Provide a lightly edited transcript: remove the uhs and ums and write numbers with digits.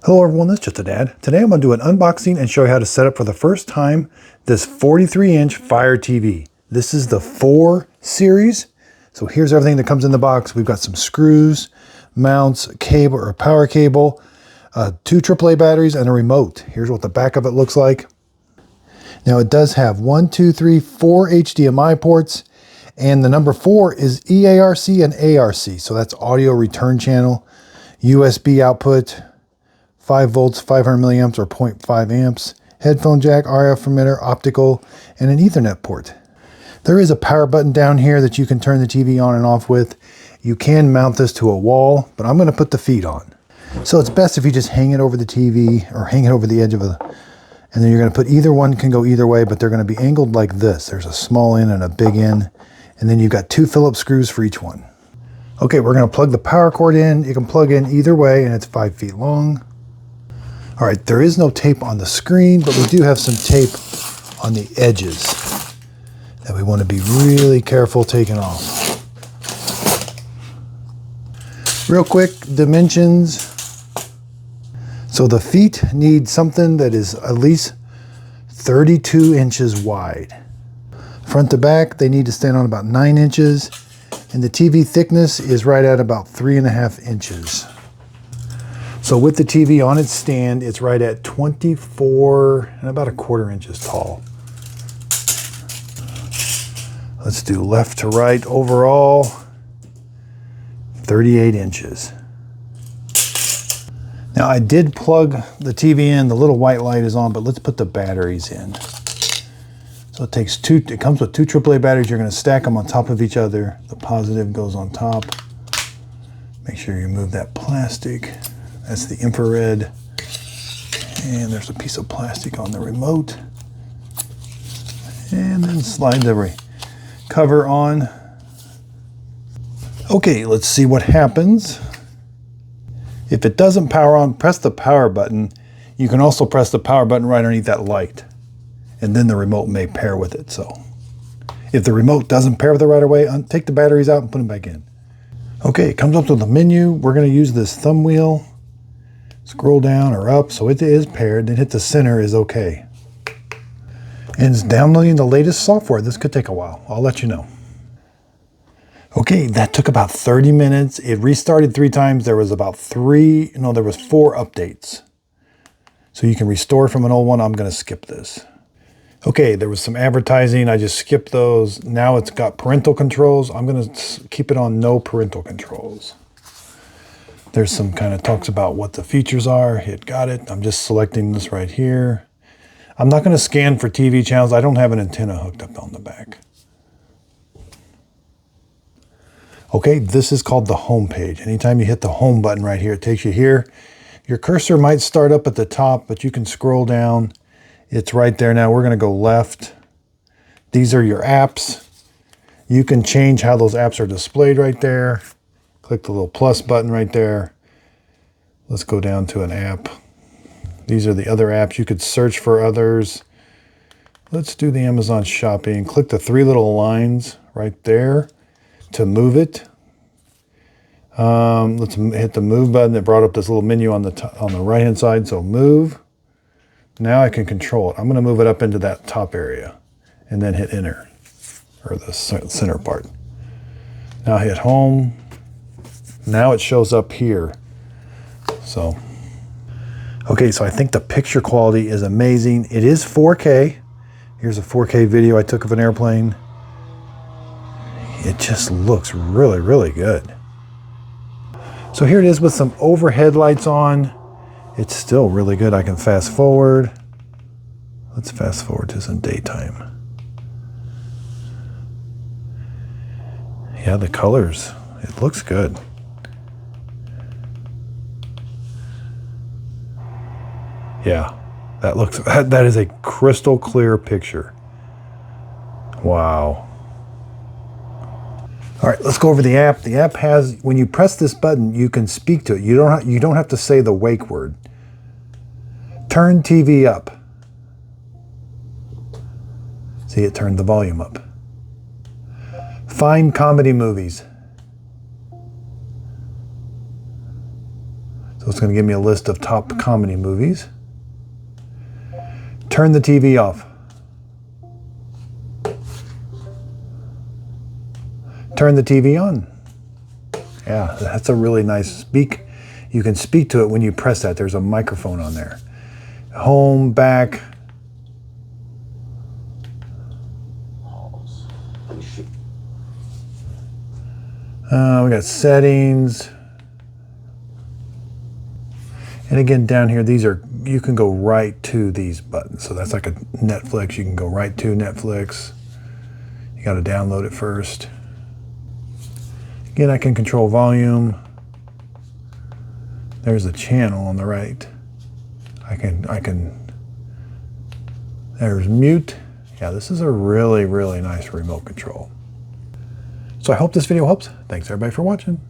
Hello everyone, this is Just a Dad. Today I'm going to do an unboxing and show you how to set up for the first time this 43-inch Fire TV. This is the 4 series. So here's everything that comes in the box. We've got some screws, mounts, cable or power cable, 2 AAA batteries, and a remote. Here's what the back of it looks like. Now it does have 4 HDMI ports, and the number 4 is EARC and ARC. So that's audio return channel, USB output, 5 volts, 500 milliamps or 0.5 amps, headphone jack, RF emitter, optical, and an Ethernet port. There is a power button down here that you can turn the TV on and off with. You can mount this to a wall, but I'm going to put the feet on. So it's best if you just hang it over the TV or hang it over the edge of and then you're going to put either one can go either way, but they're going to be angled like this. There's a small end and a big end, and then you've got 2 Phillips screws for each one. Okay, we're going to plug the power cord in. You can plug in either way, and it's 5 feet long. All right, there is no tape on the screen, but we do have some tape on the edges that we want to be really careful taking off. Real quick, dimensions. So the feet need something that is at least 32 inches wide. Front to back, they need to stand on about 9 inches, and the TV thickness is right at about 3.5 inches. So with the TV on its stand, it's right at 24 and about 1/4 inches tall. Let's do left to right overall, 38 inches. Now I did plug the TV in, the little white light is on, but let's put the batteries in. So it comes with 2 AAA batteries. You're going to stack them on top of each other. The positive goes on top. Make sure you move that plastic. That's the infrared, and there's a piece of plastic on the remote. And then slide the cover on. Okay, let's see what happens. If it doesn't power on, press the power button. You can also press the power button right underneath that light, and then the remote may pair with it. So if the remote doesn't pair with it right away, take the batteries out and put them back in. Okay, it comes up with a menu. We're going to use this thumb wheel. Scroll down or up so it is paired, then hit the center is okay. And it's downloading the latest software. This could take a while. I'll let you know. Okay, that took about 30 minutes. It restarted 3 times. There was there was 4 updates. So you can restore from an old one. I'm going to skip this. Okay, there was some advertising. I just skipped those. Now it's got parental controls. I'm going to keep it on no parental controls. There's some kind of talks about what the features are. Hit got it. I'm just selecting this right here. I'm not going to scan for TV channels. I don't have an antenna hooked up on the back. Okay, this is called the home page. Anytime you hit the home button right here, it takes you here. Your cursor might start up at the top, but you can scroll down. It's right there now. We're going to go left. These are your apps. You can change how those apps are displayed right there. Click the little plus button right there. Let's go down to an app. These are the other apps. You could search for others. Let's do the Amazon shopping. Click the 3 little lines right there to move it. Let's hit the move button. It brought up this little menu on the right hand side. So move. Now I can control it. I'm going to move it up into that top area and then hit enter, or the center part. Now hit home. Now it shows up here. So, okay, so I think the picture quality is amazing. It is 4K. Here's a 4K video I took of an airplane. It just looks really, really good. So here it is with some overhead lights on. It's still really good. I can fast forward. Let's fast forward to some daytime. Yeah, the colors, it looks good. Yeah, that is a crystal clear picture. Wow. All right, let's go over the app. The app has, when you press this button, you can speak to it. You don't have to say the wake word. Turn TV up. See, it turned the volume up. Find comedy movies. So it's going to give me a list of top comedy movies. Turn the TV off. Turn the TV on. Yeah, that's a really nice speak. You can speak to it when you press that. There's a microphone on there. Home, back. We got settings. And again, down here, these are, you can go right to these buttons. So that's like a Netflix. You can go right to Netflix. You got to download it first. Again, I can control volume. There's a channel on the right. There's mute. Yeah, this is a really, really nice remote control. So I hope this video helps. Thanks everybody for watching.